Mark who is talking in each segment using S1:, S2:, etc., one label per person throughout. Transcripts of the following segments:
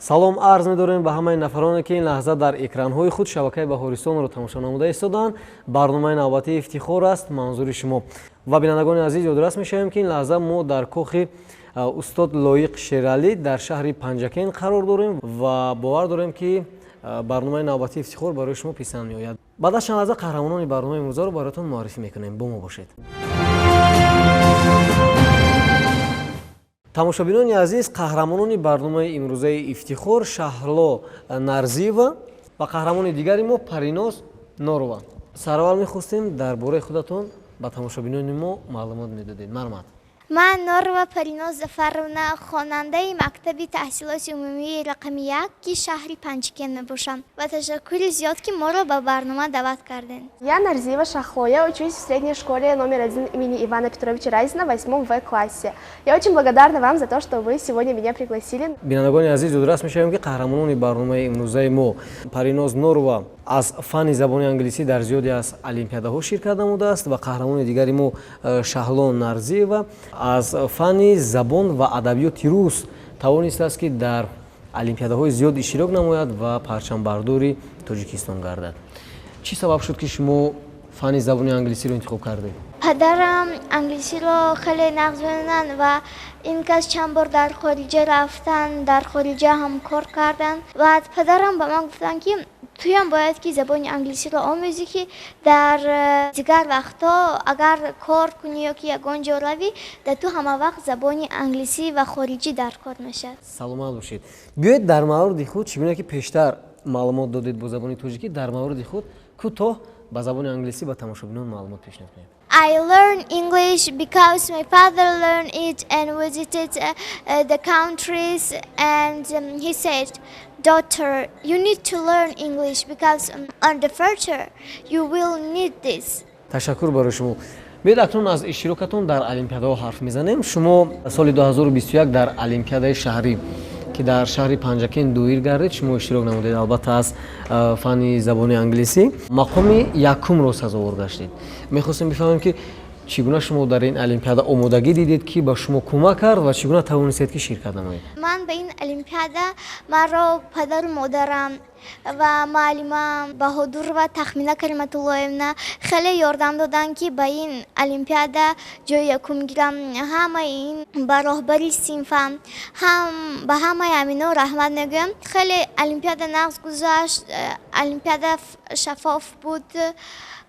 S1: салом арз медорем ба ҳамаи нафароне ки ин лаҳза дар экранҳои худ шабакаи баҳористонро тамошо намуда истоданд. барномаи навбатии ифтихор аст манзури шумо. ва бинандагони азиз ёдрас мешавем ки ин лаҳза мо дар кохи устод Лоиқ Шералӣ дар шаҳри Панҷакен қарор дорем ва бовар дорем ки барномаи навбатии ифтихор барои шумо писанд меояд. баъд аз чанд лаҳза қаҳрамонони барномаи имрӯзаро баротон муаррифӣ мекунем. бо мо бошед. тамошобинони азиз, қаҳрамонони барномаи имрӯзаи ифтихор Шаҳрло Нарзиева ва қаҳрамони дигари мо Париноз Норова. Сараввал мехостем дар бораи худатон ба тамошобинони мо маълумот медодед. Марҳамат.
S2: Ман Норова Париноз Зафаровна, хонандаи мактаби таҳсилоти умумии рақами 1 ки шаҳри Панҷакен мебошам ва ташаккури зиёд ки моро ба барнома даъват кардем.
S3: Я Нарзиева Шахло, я учусь в средней школе номер 1 имени Ивана Петровича Разина в 8 В классе. Я очень благодарна вам за то, что вы сегодня меня пригласили.
S1: Бинандагони азиз, ёдрас мешавем ки қаҳрамонони барномаи имрӯзаи мо Париноз Норова аз фанни забони англисӣ дар зиёде аз олимпиадаҳо ширкат намудааст ва қаҳрамони дигари мо Шаҳло Нарзиева аз фанни забон ва адабиёти рус тавонистааст ки дар олимпиадаҳои зиёд иштирок намояд ва парчамбардори Тоҷикистон гардад. Чӣ сабаб шуд ки шумо фанни забони англисиро интихоб кардед?
S2: Падарам англисиро хеле нағз менонанд ва ин кас чанд бор дар хориҷа рафтан, дар хориҷа ҳам кор кардан. Баъд падарам ба ман гуфтанд ки туям бояд ки забони англисиро омӯзӣ ки дар дигар вақтҳо агар кор кунӣ ё ки ягон ҷо равӣ, дар ту ҳама вақт забони англисӣ ва хориҷӣ дар кор мешавад.
S1: Саломат бошед. Биёед дар мавриди худ, чӣ гуна ки пештар маълумот додед бо забони тоҷикӣ, дар мавриди худ кӯтоҳ ба забони англисӣ ба тамошобинон маълумот пешниҳод кунед.
S2: I learn English because my father learned it and visited the countries and he said, "Daughter, you need to learn English because on the future you will need this."
S1: Ташаккур барои шумо. Биёед акнун аз иштирокатон дар олимпиадаҳо ҳарф мезанем. Шумо соли 2021 дар олимпиадаи шаҳрӣ ки дар шаҳри Панҷакен дуир гардид, шумо иштирок намудед, албатта аз фанни забони англисӣ мақоми якумро сазовор гаштед. Мехостем бифаҳмем ки чӣ гуна шумо дар ин олимпиада омодагӣ дидед ки ба шумо кӯмак кард ва чӣ гуна тавонистед ки ширкат намоед?
S2: Ман ба ин олимпиада маро падару модарам ва муаллимам Баҳодурова Тахмина Кариматуллоевна хеле ёрдам доданд ки ба ин олимпиада ҷои якум гирам. Ҳамаи ин ба роҳбари синфам ба ҳамаи ҳамино раҳмат мегӯям. Хеле олимпиада нағз гузашт, олимпиада шаффоф буд.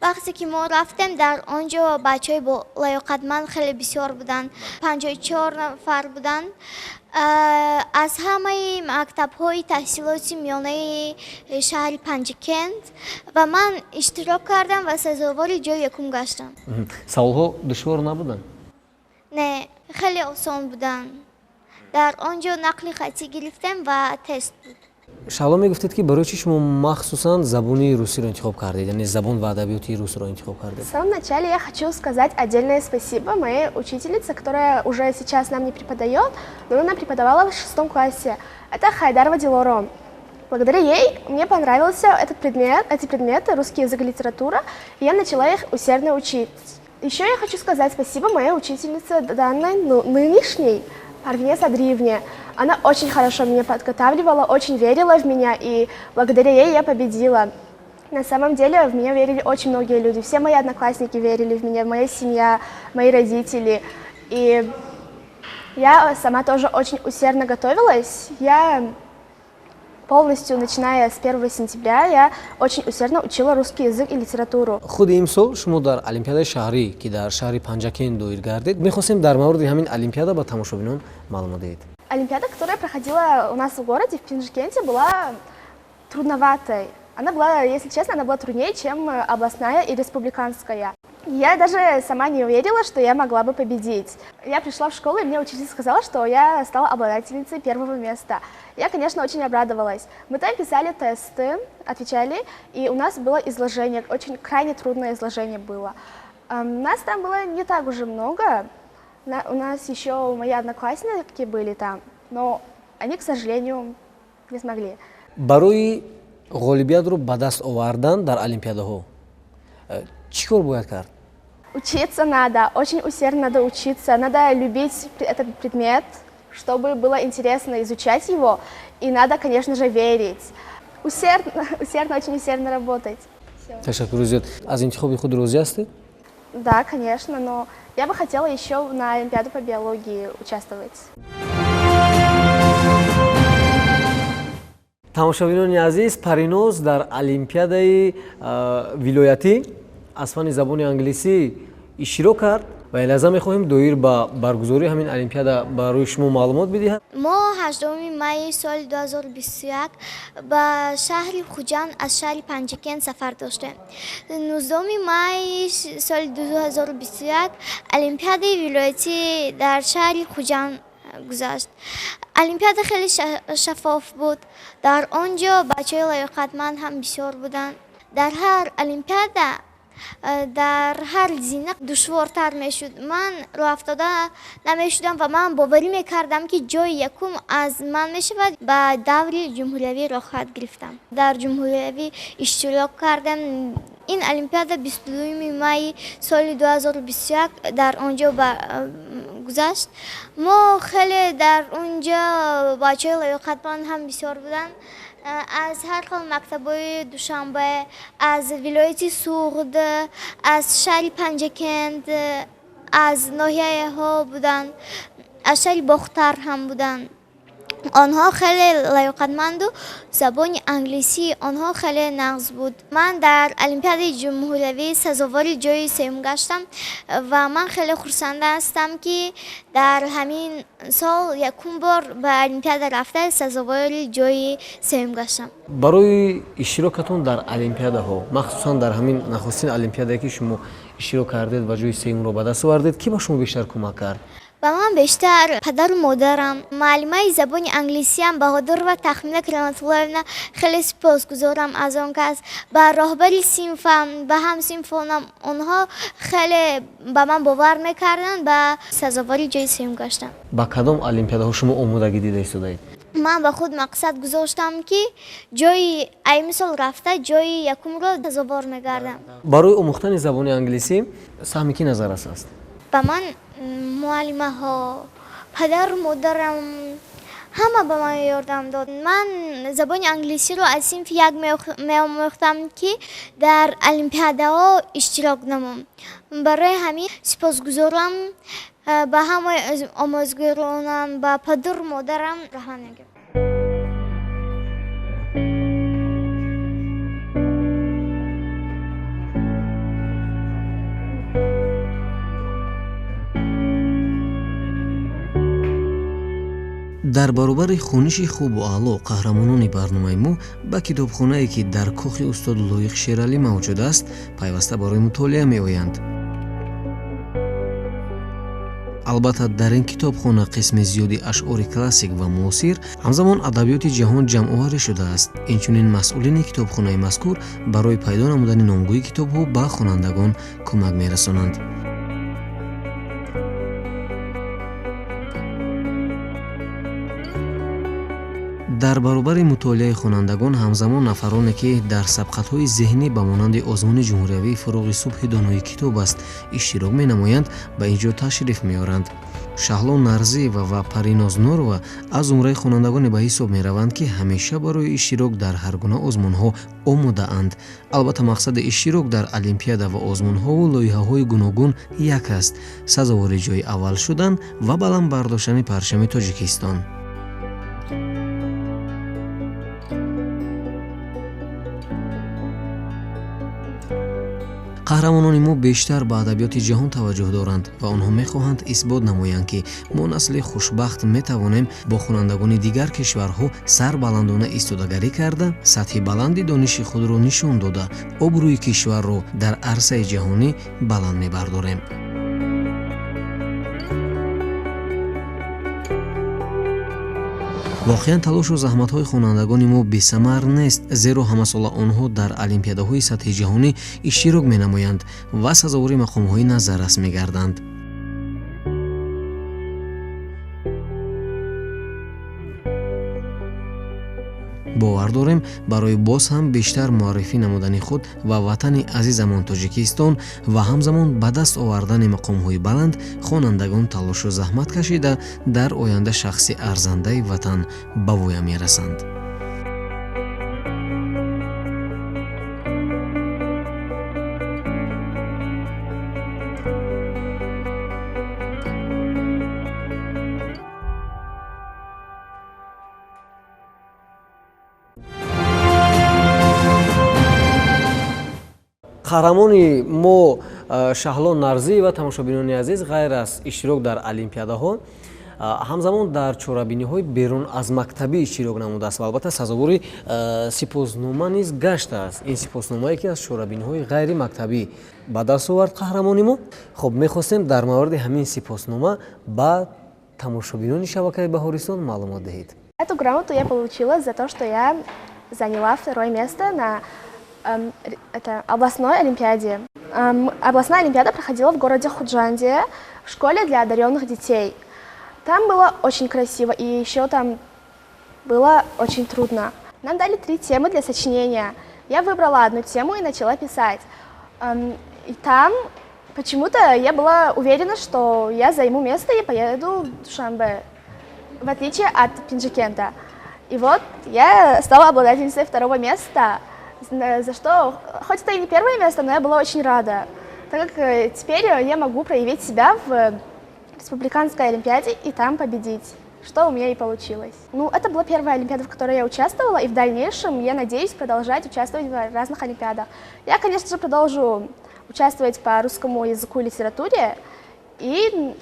S2: вақте ки мо рафтем дар он ҷо бачаҳои болаёқатманд хеле бисёр буданд, 54 нафар буданд. аз ҳамаи мактабҳои таҳсилоти миёнаи шаҳри Панҷакен ва ман иштирок кардам ва сазовори ҷои якум гаштам.
S1: Саволҳо душвор набуданд?
S2: Не, хеле осон буданд. дар он ҷо нақли хатӣ гирифтем ва тест буд.
S1: Шаҳло мегуфтед ки барои чӣ шумо махсусан забони русиро интихоб кардед, яъне забон ва адабиёти русро интихоб кардед?
S3: В самом начале я хочу сказать отдельное спасибо моей учительнице, которая уже сейчас нам не преподает, но она преподавала в 6 классе. Это Хайдарова Дилоро. Благодаря ей мне понравился эти предметы, русский язык и литература, и я начала их усердно учить. Еще я хочу сказать спасибо моей учительнице данной, нынешней, Парвине Садриевне. Она очень хорошо меня подготавливала, очень верила в меня, и благодаря ей я победила. На самом деле в меня верили очень многие люди. Все мои одноклассники верили в меня, моя семья, мои родители. И я сама тоже очень усердно готовилась. Я полностью, начиная с 1 сентября, я очень усердно учила русский язык и литературу.
S1: Худи имсол шумо дар олимпиадаи шаҳрӣ ки дар шаҳри Панҷакен дуир гардед, мехостем дар мавриди ҳамин олимпиада ба тамошобинон маълумот диҳед.
S3: Олимпиада, которая проходила у нас в городе, в Пинжкенте, была трудноватой. Она была, если честно, она была труднее, чем областная и республиканская. Я даже сама не уверила, что я могла бы победить. Я пришла в школу, и мне учитель сказала, что я стала обладательницей 1-го места. Я, конечно, очень обрадовалась. Мы там писали тесты, отвечали, и у нас было изложение, очень крайне трудное изложение было. Нас там было не так уже много. У нас еще мои одноклассники были там, но они, к сожалению, не смогли.
S1: Барои ғолибиятро ба даст овардан дар олимпиадаҳо чӣ кор бояд кард?
S3: Учиться надо, очень усердно надо учиться, надо любить этот предмет, чтобы было интересно изучать его, и надо, конечно же, верить. Усердно, очень усердно работать.
S1: Ташаккур зиёд. Аз интихоби худ розӣ ҳастед?
S3: Да, конечно, но я бы хотела еще на Олимпиаду по биологии участвовать.
S1: тамошобинони азиз, Париноз дар олимпиадаи вилоятӣ аз фани забони англисӣ иштирок кард ва илаза мехоҳем доир ба баргузории ҳамин олимпиада барои шумо маълумот бидиҳад.
S2: мо 8 майи соли 2021 ба шаҳри хуҷанд аз шаҳри панҷакен сафар доштем. 19 майи соли 2021 олимпиадаи вилоятӣ дар шаҳри хуҷанд гузашт. олимпиада хеле шаффоф буд. дар он ҷо бачаҳои лоиқатманд ҳам бисёр буданд. дар ҳар олимпиада дар ҳар зина душвортар мешуд. Ман роҳафтода намешудам ва ман боварӣ мекардам ки ҷои якум аз ман мешавад. Ба даври ҷумҳуриявӣ роҳхат гирифтам. Дар ҷумҳуриявӣ иштирок кардам. ин олимпиада 22 майи соли 2021 дар он ҷо гузашт. мо хеле дар он ҷо бачаҳои лоиқатманд ҳам бисёр буданд. аз ҳар хел мактабҳои Душанбе, аз вилояти Суғд, аз шаҳри Панҷакент, аз ноҳияҳо буданд, аз шаҳри Бохтар ҳам буданд. онҳо хеле лоиқатманду забони англисии онҳо хеле нағз буд. ман дар олимпиадаи ҷумҳуриявӣ сазовори ҷои сеюм гаштам ва ман хеле хурсанда ҳастам ки дар ҳамин сол якум бор ба олимпиада рафта сазовори ҷои сеюм гаштам.
S1: барои иштирокатон дар олимпиадаҳо, махсусан дар ҳамин нахустин олимпиадае ки шумо иштирок кардед ва ҷои сеюмро ба даст овардед, ки ба шумо бештар кӯмак кард?
S2: ба ман бештар падару модарам, маълимаи забони англисиам Баҳодур ва Тахмина Калиматуллоевна хеле сипосгузорам аз он кас. Ба роҳбари синфам, ба ҳамсинфонам, онҳо хеле ба ман бовар мекарданд, ба сазовори ҷои сеюм гаштам.
S1: ба кадом олимпиадаҳо шумо омодагӣ дида истодаед?
S2: ман ба худ мақсад гузоштам ки ҷои аймисол рафта ҷои якумро сазовор мегардам.
S1: барои омӯхтани забони англисӣ саҳми кӣ назар аст?
S2: ба ман муаллимаҳо, падару модарам ҳама ба ман ёрдам дод. ман забони англисиро аз синфи як меомӯхтам ки дар олимпиадаҳо иштирок намам. барои ҳамин сипосгузорам ба ҳамаи омӯзгоронам, ба падару модарам раҳмат мегӯям.
S1: дар баробари хониши хубу аъло қаҳрамонони барномаи мо ба китобхонае ки дар кохи устод Лоиқ Шералӣ мавҷуд аст, пайваста барои мутолиа меоянд. албатта дар ин китобхона қисми зиёди ашъори классик ва муосир, ҳамзамон адабиёти ҷаҳон ҷамъоварӣ шудааст. инчунин масъулини китобхонаи мазкур барои пайдо намудани номгӯи китобҳо ба хонандагон кӯмак мерасонанд. дар баробари мутолиаи хонандагон ҳамзамон нафароне ки дар сабқатҳои зеҳнӣ ба монанди озмуни ҷумҳуриявии фуруғи субҳи донои китоб аст иштирок менамоянд, ба ин ҷо ташриф меоранд. Шаҳло Нарзиева ва Париноз Нурова аз зумраи хонандагоне ба ҳисоб мераванд ки ҳамеша барои иштирок дар ҳаргуна озмунҳо омодаанд. албатта мақсади иштирок дар олимпиада ва озмунҳову лоиҳаҳои гуногун як аст: сазовори ҷои аввал шудан ва баланд бардоштани парчами Тоҷикистон. қаҳрамонони мо бештар ба адабиёти ҷаҳон таваҷҷӯҳ доранд ва онҳо мехоҳанд исбот намоянд ки мо насли хушбахт метавонем бо хонандагони дигар кишварҳо сарбаландона истодагарӣ карда, сатҳи баланди дониши худро нишон дода, обрӯи кишварро дар арсаи ҷаҳонӣ баланд мебардорем. воқеан талошу заҳматҳои хонандагони мо бесамар нест, зеро ҳамасола онҳо дар олимпиадаҳои сатҳи ҷаҳонӣ иштирок менамоянд ва сазовори мақомҳои назаррас мегарданд. бовар дорем барои боз ҳам бештар муаррифӣ намудани худ ва ватани азизамон Тоҷикистон ва ҳамзамон ба даст овардани мақомҳои баланд хонандагон талошу заҳмат кашида дар оянда шахси арзандаи ватан ба воя мерасанд. қаҳрамони мо Шаҳлон Нарзиева, тамошобинони азиз, ғайр аз иштирок дар олимпиадаҳо ҳамзамон дар чорабиниҳои берун аз мактабӣ иштирок намудааст ва албатта сазовори сипоснома низ гаштааст. Ин сипоснома яке аз чорабиниҳои ғайри мактабӣ ба даст овард қаҳрамони мо. Хуб, мехостем дар мавриди ҳамин сипоснома ба тамошобинони шабакаи Баҳористон маълумот диҳед.
S3: Эту грамоту я получила за то, что я заняла 2-е место на областной олимпиаде. Областная олимпиада проходила в городе Худжанде, в школе для одаренных детей. Там было очень красиво, и еще там было очень трудно. Нам дали 3 темы для сочинения. Я выбрала одну тему и начала писать. И там почему-то я была уверена, что я займу место и поеду в Душанбе, в отличие от Пинджикента. И вот я стала обладательницей 2-го места, за что, хоть это и не 1-е место, но я была очень рада, так как теперь я могу проявить себя в республиканской олимпиаде и там победить, что у меня и получилось. Ну, это была 1-я олимпиада, в которой я участвовала, и в дальнейшем я надеюсь продолжать участвовать в разных олимпиадах. Я, конечно же, продолжу участвовать по русскому языку и литературе, и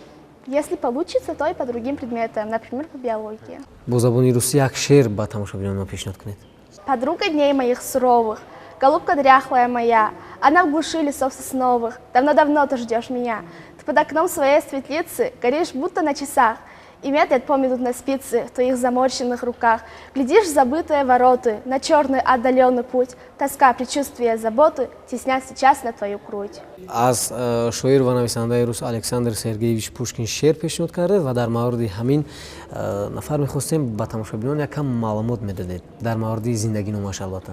S3: если получится, то и по другим предметам, например, по биологии.
S1: Бо забони русӣ як шеър ба тамошобинон пешниҳод кунед.
S3: Подруга дней моих суровых, голубка дряхлая моя, она в глуши лесов сосновых, давно-давно ты ждешь меня. Ты под окном своей светлицы горишь будто на часах, и метят помидут на спицы в твоих заморщенных руках. Глядишь в забытые вороты, на черный отдаленный путь, тоска, предчувствие, заботы теснят сейчас на твою грудь.
S1: аз шоир ва нависандаи рус Александр Сергеевич Пушкин шеър пешниҳод кардед ва дар мавриди ҳамин нафар мехостем ба тамошобинон якам маълумот медодед дар мавриди зиндагиномаш. Албатта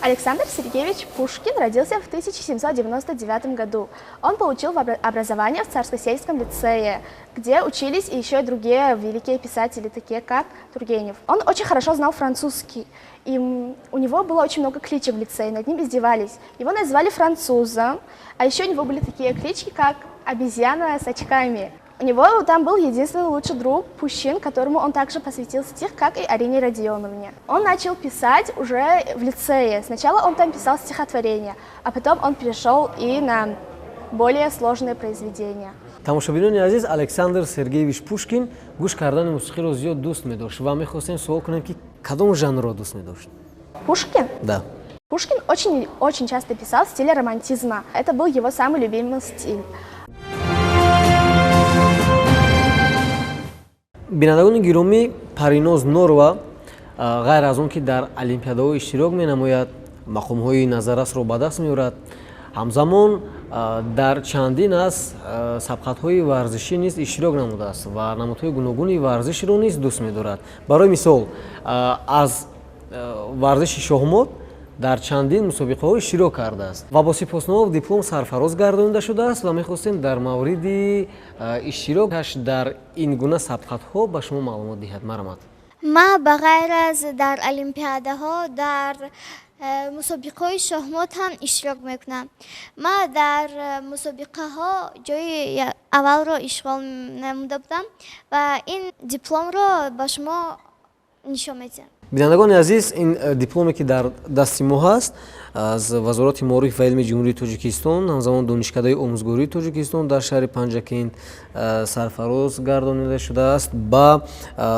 S3: Александр Сергеевич Пушкин родился в 1799 году. Он получил образование в Царско-сельском лицее, где учились еще и другие великие писатели, такие как Тургенев. Он очень хорошо знал французский, и у него было очень много кличек в лицее, над ним издевались. Его назвали французом, а еще у него были такие клички, как обезьяна с очками. У него там был единственный лучший друг Пущин, которому он также посвятил стих, как и Арине Родионовне. Он начал писать уже в лицее. Сначала он там писал стихотворения, а потом он перешел и на более сложные произведения.
S1: тамошобинони азиз, Александр Сергеевич Пушкин гӯш кардани мусиқиро зиёд дӯст медошт ва мехостем суол кунем ки кадом жанрро дӯст медошт?
S3: Пушкин?
S1: Да.
S3: Пушкин очень часто писал в стиле романтизма. Это был его самый любимый стиль.
S1: бинандагони гиромӣ, Париноз Норова ғайр аз он ки дар олимпиадаҳо иштирок менамояд, мақомҳои назаррасро ба даст меорад, ҳамзамон дар чандин аз сабқатҳои варзишӣ низ иштирок намудааст ва намудҳои гуногуни варзишро низ дӯст медорад. Барои мисол, аз варзиши шоҳмот дар чандин мусобиқаҳо иштирок кардааст ва бо сипоснома диплом сарфароз гардонида шудааст ва мехостем дар мавриди иштирокаш дар ин гуна сабқатҳо ба шумо маълумот диҳад. Марамат.
S2: ма ба ғайр аз дар олимпиадаҳо дар мусобиқаҳои шоҳмот ҳам иштирок мекунам. ма дар мусобиқаҳо ҷои аввалро ишғол намуда будам ва ин дипломро ба шумо нишон медиҳам.
S1: бинандагони азиз, ин дипломе ки дар дасти мо ҳаст аз вазорати маориф ва илми ҷумҳурии Тоҷикистон, ҳамзамон донишкадаи омӯзгории Тоҷикистон дар шаҳри Панҷакент сарфароз гардонида шудааст ба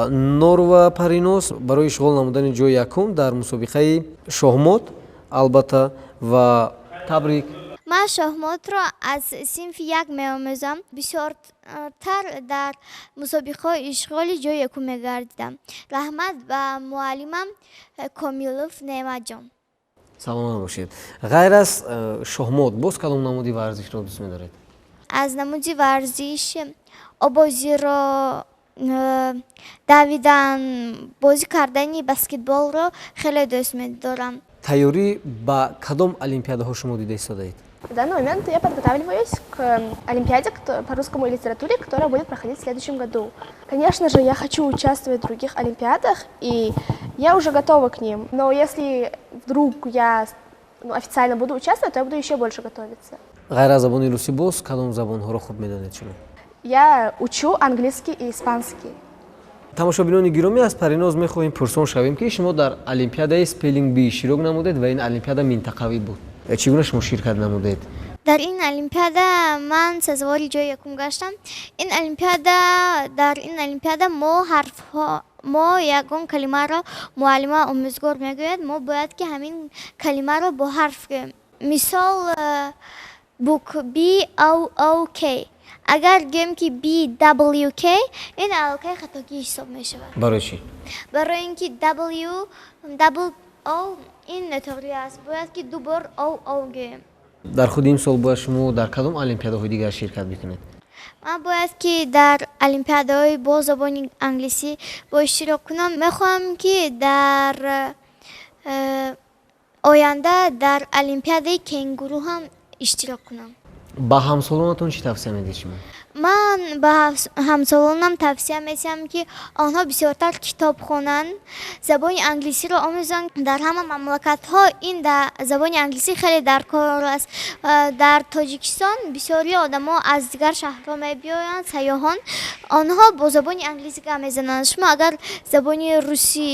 S1: Норова Париноз барои ишғол намудани ҷои якум дар мусобиқаи шоҳмот, албатта, ва табрик.
S2: ман шоҳмотро аз синфи 1 меомӯзам. бисёртар дар мусобиқаҳои ишғоли ҷои якум мегардидам. раҳмат ба муаллимам Комилов Неъматҷон.
S1: саломат бошед. ғайр аз шоҳмот боз кадом намуди варзишро дӯст медоред?
S2: аз намуди варзиш обозиро давидан бозӣ кардани баскетболро хеле дӯст медорам.
S1: тайёрӣ ба кадом олимпиадаҳо шумо дида истодаед?
S3: В данный момент я подготавливаюсь к Олимпиаде по русскому и литературе, которая будет проходить в следующем году. Конечно же, я хочу участвовать в других Олимпиадах, и я уже готова к ним. Но если вдруг я официально буду участвовать, то я буду еще больше готовиться.
S1: ғайр аз забони русӣ боз кадом забонҳоро хуб медонед шумо?
S3: Я учу английский и испанский.
S1: тамошобинони гиромӣ, аз Париноз мехоҳем пурсон шавем, ки шумо дар олимпиадаи спеллинг бӣ иштирок намудед ва ин олимпиада минтақавӣ буд. чӣ гуна шумо ширкат намудед?
S2: дар ин олимпиада ман сазовори ҷои якум гаштам. Дар ин олимпиада мо ягон калимаро муаллима омӯзгор мегӯяд, мо бояд ки ҳамин калимаро бо ҳарф гӯем. Мисол бук BOOK. Агар гӯем ки BWK, ин аллакай хатогӣ ҳисоб мешавад.
S1: барои чӣ?
S2: барои ин ки WO ин нотуғри аст. Бояд ки ду бор OO гӯем.
S1: дар худи имсол бояд шумо дар кадом олимпиадаҳои дигар ширкат бикунед?
S2: ман бояд ки дар олимпиадаҳои бо забони англисӣ бо иштирок кунам. Мехоҳам ки дар оянда дар олимпиадаи кенгуру ҳам иштирок кунам.
S1: ба ҳамсолонатон чӣ тавсия медиҳед шумо?
S2: ман ба ҳамсолонам тавсия медиҳам ки онҳо бисёртар китоб хонанд, забони англисиро омӯзанд. Дар ҳама мамлакатҳо ин забони англисӣ хеле дар кор аст. Дар Тоҷикистон бисёри одамо аз дигар шаҳрҳо мебиёянд, сайёҳон. Онҳо бо забони англисӣ гап мезананд. Шумо агар забони русӣ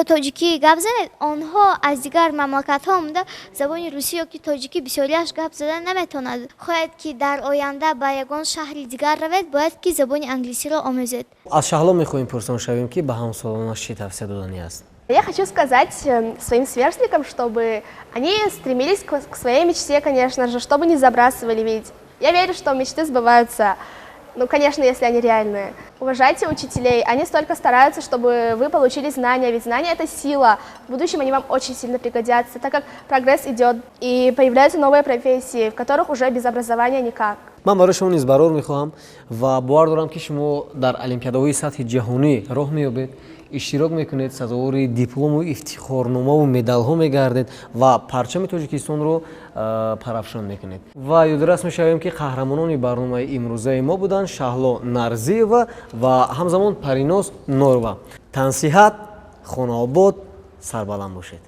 S2: ё тоҷикӣ гап занед, онҳо аз дигар мамлакатҳо омада забони русӣ ё ки тоҷикӣ бисёриаш гап задан наметавонад. Хоҳед ки дар оянда ба ягон шаҳри дигар равед, бояд ки забони англисиро омӯзед.
S1: аз Шаҳло мехоҳем пурсон шавем, ки ба ҳамсолонаш чӣ тавсия додани аст?
S3: Я хочу сказать своим сверстникам, чтобы они стремились к своей мечте, конечно же, чтобы не забрасывали, ведь я верю, что мечты сбываются. Ну, конечно, если они реальные. Уважайте учителей, они столько стараются, чтобы вы получили знания, ведь знания — это сила. В будущем они вам очень сильно пригодятся, так как прогресс идет, и появляются новые профессии, в которых уже без образования никак.
S1: ман барои шумо низ барор мехоҳам ва бовар дорам, ки шумо дар олимпиадаҳои сатҳи ҷаҳонӣ роҳ меёбед, иштирок мекунед, сазовори диплому ифтихорномаву медалҳо мегардед ва парчами Тоҷикистонро парафшон мекунед. ва ёдорас мешавем, ки қаҳрамонони барномаи имрӯзаи мо буданд Шаҳло Нарзиева ва ҳамзамон Париноз Норова. Тансиҳат, хонаобод, сарбаланд бошед.